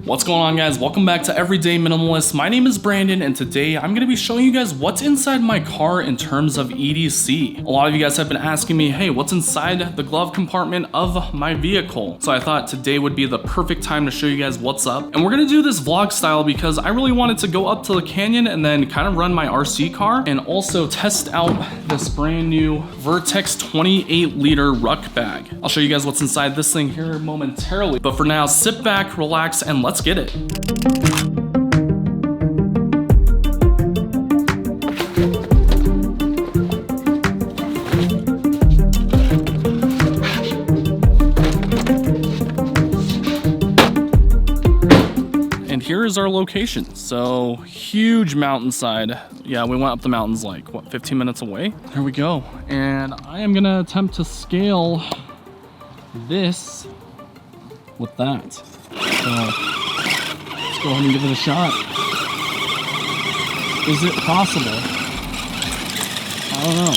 What's going on, guys? Welcome back to Everyday Minimalist. My name is Brandon, and today I'm going to be showing you guys what's inside my car in terms of EDC. A lot of you guys have been asking me, hey, what's inside the glove compartment of my vehicle? So I thought today would be the perfect time to show you guys what's up. And we're going to do this vlog style because I really wanted to go up to the canyon and then kind of run my RC car and also test out this brand new Vertx 28-liter ruck bag. I'll show you guys what's inside this thing here momentarily. But for now, sit back, relax, and let's get it. And here is our location. So huge mountainside. Yeah, we went up the mountains like what, 15 minutes away. There we go. And I am gonna attempt to scale this with that. So let's go ahead and give it a shot. Is it possible? I don't know.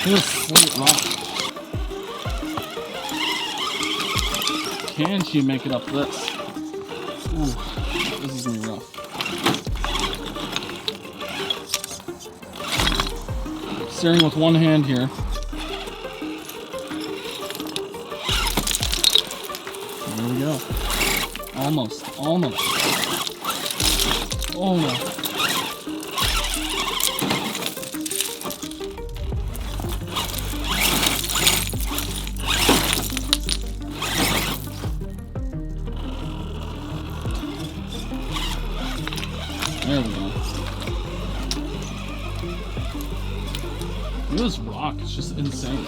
Here's slate rock. Can she make it up this? Ooh, this is gonna be rough. Steering with one hand here. There we go. Almost. Oh no. There we go. This rock is just insane.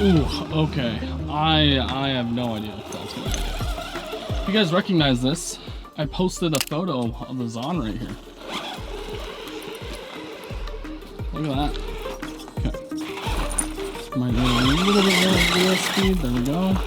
Ooh, okay. I have no idea if that's gonna be. If you guys recognize this, I posted a photo of the Zon right here. Look at that. Okay. Might need a little bit more wheel speed. There we go.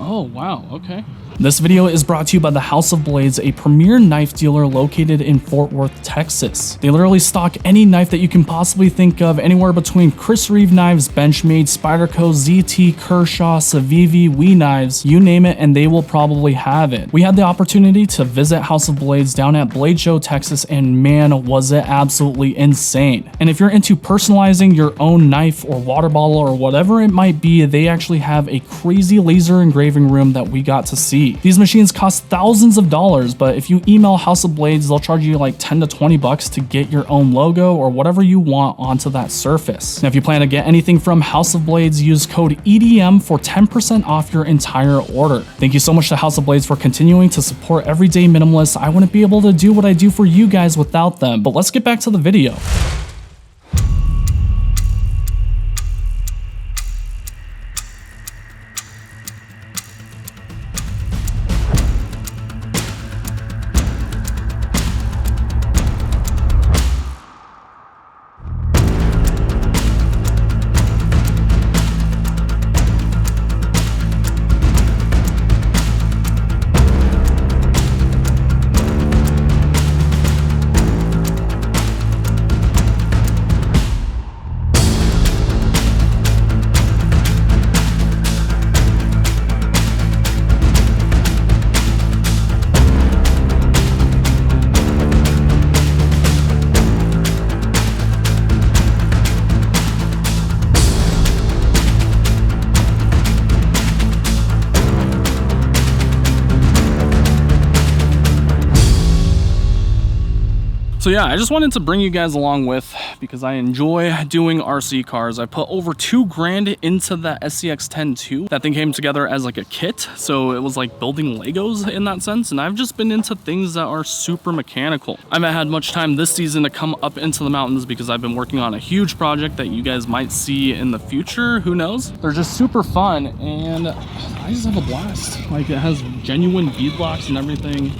Oh, wow, okay. This video is brought to you by the House of Blades, a premier knife dealer located in Fort Worth, Texas. They literally stock any knife that you can possibly think of, anywhere between Chris Reeve knives, Benchmade, Spyderco, ZT, Kershaw, Civivi, WE knives, you name it, and they will probably have it. We had the opportunity to visit House of Blades down at Blade Show, Texas, and man, was it absolutely insane. And if you're into personalizing your own knife or water bottle or whatever it might be, they actually have a crazy laser engraving room that we got to see. These machines cost thousands of dollars, but if you email House of Blades, they'll charge you like 10 to 20 bucks to get your own logo or whatever you want onto that surface. Now, if you plan to get anything from House of Blades, use code EDM for 10% off your entire order. Thank you so much to House of Blades for continuing to support Everyday Minimalists. I wouldn't be able to do what I do for you guys without them, but let's get back to the video. So yeah, I just wanted to bring you guys along with, because I enjoy doing RC cars. I put over $2,000 into that SCX-10 too. That thing came together as like a kit, so it was like building Legos in that sense. And I've just been into things that are super mechanical. I haven't had much time this season to come up into the mountains because I've been working on a huge project that you guys might see in the future. Who knows? They're just super fun, and I just have a blast. Like, it has genuine bead locks and everything.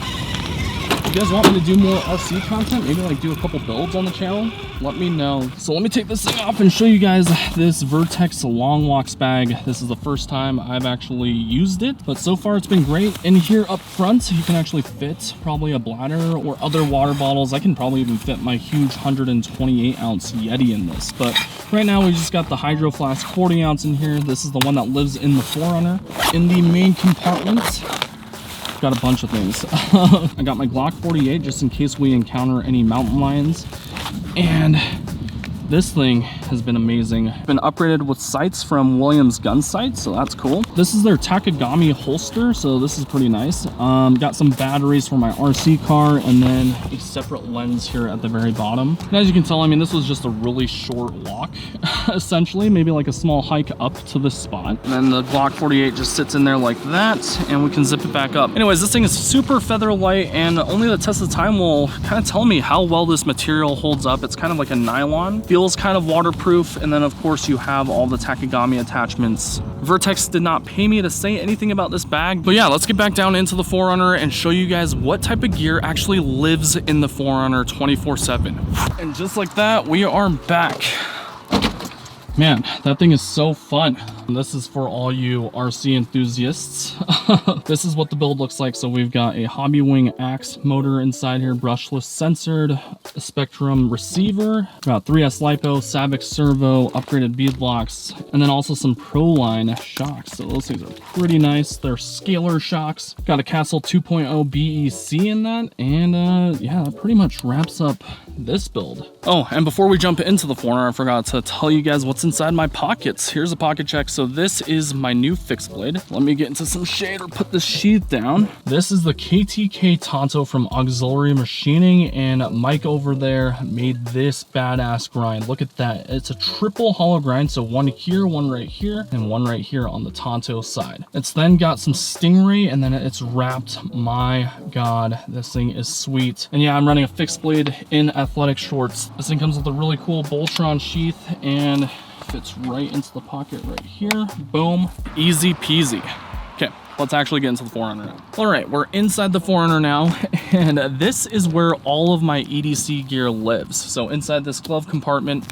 you guys want me to do more RC content, maybe like do a couple builds on the channel, let me know. So let me take this thing off and show you guys this Vertx Long Walks bag. This is the first time I've actually used it, but so far it's been great. In here up front, you can actually fit probably a bladder or other water bottles. I can probably even fit my huge 128 ounce Yeti in this, but right now we just got the Hydro Flask 40 ounce in here. This is the one that lives in the 4Runner. In the main compartment, got a bunch of things. I got my Glock 48 just in case we encounter any mountain lions, and this thing has been amazing. Been upgraded with sights from Williams Gun Sights, so that's cool. This is their Takagami holster, so this is pretty nice. Got some batteries for my RC car, and then a separate lens here at the very bottom. And as you can tell, I mean, this was just a really short walk, essentially, maybe like a small hike up to this spot. And then the Glock 48 just sits in there like that, and we can zip it back up. Anyways, this thing is super feather light, and only the test of time will kind of tell me how well this material holds up. It's kind of like a nylon. Feels kind of waterproof, and then of course you have all the Takagami attachments. Vertx did not pay me to say anything about this bag, but yeah, let's get back down into the 4Runner and show you guys what type of gear actually lives in the 4Runner 24/7. And just like that, we are back. Man, that thing is so fun. This is for all you RC enthusiasts. This is what the build looks like. So we've got a Hobby Wing Axe motor inside here, brushless censored, a Spectrum receiver, got 3S LiPo, Savic servo, upgraded bead locks, and then also some Proline shocks. So those things are pretty nice. They're scalar shocks. Got a Castle 2.0 BEC in that, and yeah, that pretty much wraps up this build. Oh, and before we jump into the 4Runner, I forgot to tell you guys what's inside my pockets. Here's a pocket check. So this is my new fixed blade. Let me get into some shade or put this sheath down. This is the KTK Tonto from Auxiliary Machining, and Mike over there made this badass grind. Look at that. It's a triple hollow grind. So one here, one right here, and one right here on the Tonto side. It's then got some Stingray, and then it's wrapped. My God, this thing is sweet. And yeah, I'm running a fixed blade in athletic shorts. This thing comes with a really cool Boltron sheath and fits right into the pocket right here. Boom, easy peasy. Okay, let's actually get into the 4Runner now. All right, we're inside the 4Runner now, and this is where all of my EDC gear lives. So inside this glove compartment,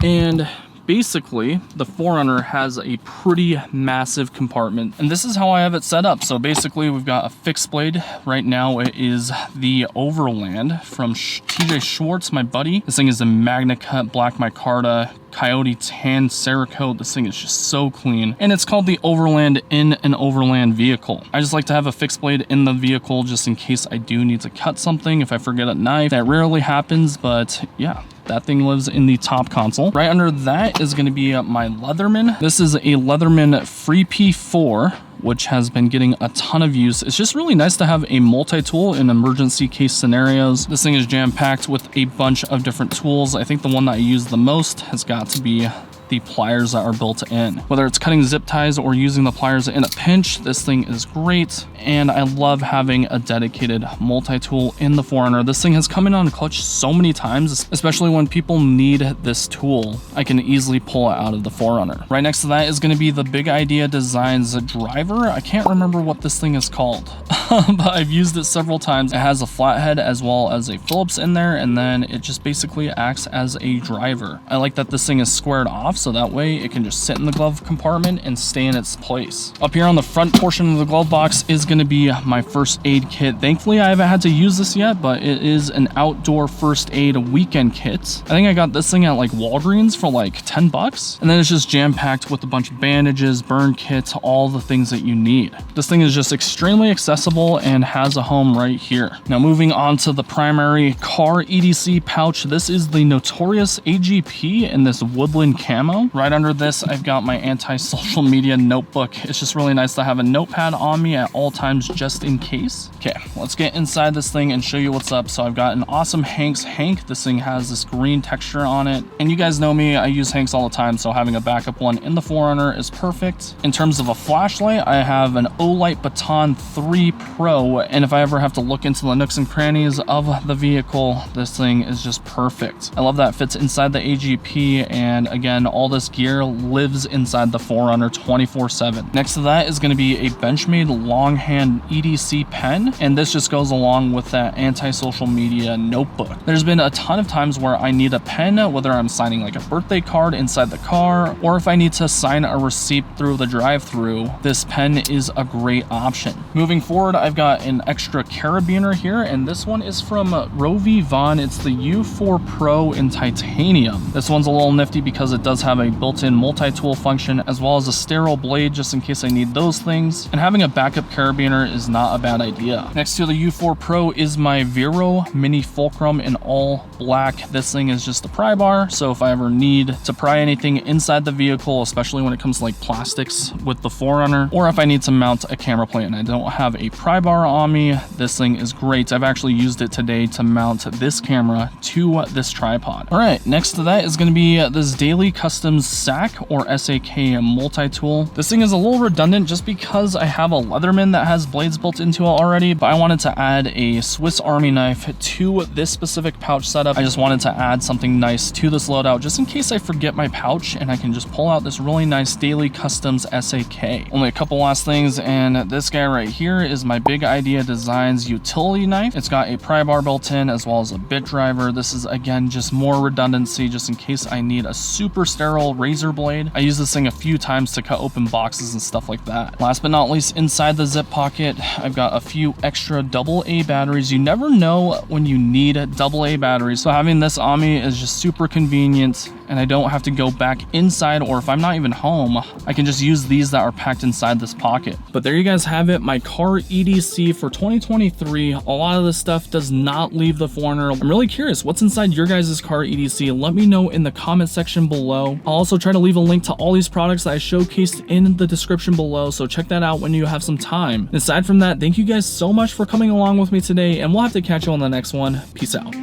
and basically the 4Runner has a pretty massive compartment, and this is how I have it set up. So basically we've got a fixed blade. Right now it is the Overland from TJ Schwartz, my buddy. This thing is a Magna Cut Black Micarta Coyote Tan Cerakote. This thing is just so clean, and it's called the Overland in an Overland vehicle. I just like to have a fixed blade in the vehicle just in case I do need to cut something. If I forget a knife, that rarely happens, but yeah, that thing lives in the top console. Right under that is going to be my Leatherman. This is a Leatherman Free P4, which has been getting a ton of use. It's just really nice to have a multi-tool in emergency case scenarios. This thing is jam-packed with a bunch of different tools. I think the one that I use the most has got to be the pliers that are built in. Whether it's cutting zip ties or using the pliers in a pinch, this thing is great. And I love having a dedicated multi-tool in the 4Runner. This thing has come in on clutch so many times, especially when people need this tool. I can easily pull it out of the 4Runner. Right next to that is going to be the Big Idea Designs driver. I can't remember what this thing is called, but I've used it several times. It has a flathead as well as a Phillips in there, and then it just basically acts as a driver. I like that this thing is squared off, so that way it can just sit in the glove compartment and stay in its place. Up here on the front portion of the glove box is going to be my first aid kit. Thankfully, I haven't had to use this yet, but it is an outdoor first aid weekend kit. I think I got this thing at like Walgreens for like 10 bucks. And then it's just jam-packed with a bunch of bandages, burn kits, all the things that you need. This thing is just extremely accessible and has a home right here. Now moving on to the primary car EDC pouch. This is the Notorious AGP in this woodland camo. Right under this, I've got my anti-social media notebook. It's just really nice to have a notepad on me at all times just in case. Okay, let's get inside this thing and show you what's up. So I've got an awesome Hanks Hank. This thing has this green texture on it. And you guys know me, I use Hanks all the time, so having a backup one in the 4Runner is perfect. In terms of a flashlight, I have an Olight Baton 3 Pro, and if I ever have to look into the nooks and crannies of the vehicle, this thing is just perfect. I love that it fits inside the AGP, and again, all all this gear lives inside the 4Runner 24/7. Next to that is going to be a Benchmade longhand EDC pen, and this just goes along with that anti-social media notebook. There's been a ton of times where I need a pen, whether I'm signing like a birthday card inside the car, or if I need to sign a receipt through the drive-thru, this pen is a great option. Moving forward, I've got an extra carabiner here, and this one is from Rovi Von. It's the U4 Pro in titanium. This one's a little nifty because it does have a built-in multi-tool function as well as a sterile blade just in case I need those things, and having a backup carabiner is not a bad idea. Next to the U4 Pro is my Vero Mini Fulcrum in all black. This thing is just a pry bar, so if I ever need to pry anything inside the vehicle, especially when it comes to like plastics with the 4Runner, or if I need to mount a camera plate and I don't have a pry bar on me, this thing is great. I've actually used it today to mount this camera to this tripod. All right, next to that is going to be this Daily Customs SAK or SAK multi-tool. This thing is a little redundant just because I have a Leatherman that has blades built into it already, but I wanted to add a Swiss Army knife to this specific pouch setup. I just wanted to add something nice to this loadout just in case I forget my pouch, and I can just pull out this really nice Daily Customs SAK. Only a couple last things, and this guy right here is my Big Idea Designs utility knife. It's got a pry bar built in as well as a bit driver. This is again just more redundancy just in case I need a super sterile razor blade. I use this thing a few times to cut open boxes and stuff like that. Last but not least, inside the zip pocket, I've got a few extra AA batteries. You never know when you need AA batteries, so having this on me is just super convenient, and I don't have to go back inside, or if I'm not even home, I can just use these that are packed inside this pocket. But there you guys have it, my car EDC for 2023. A lot of this stuff does not leave the 4Runner. I'm really curious, what's inside your guys' car EDC? Let me know in the comment section below. I'll also try to leave a link to all these products that I showcased in the description below, so check that out when you have some time. And aside from that, thank you guys so much for coming along with me today, and we'll have to catch you on the next one. Peace out.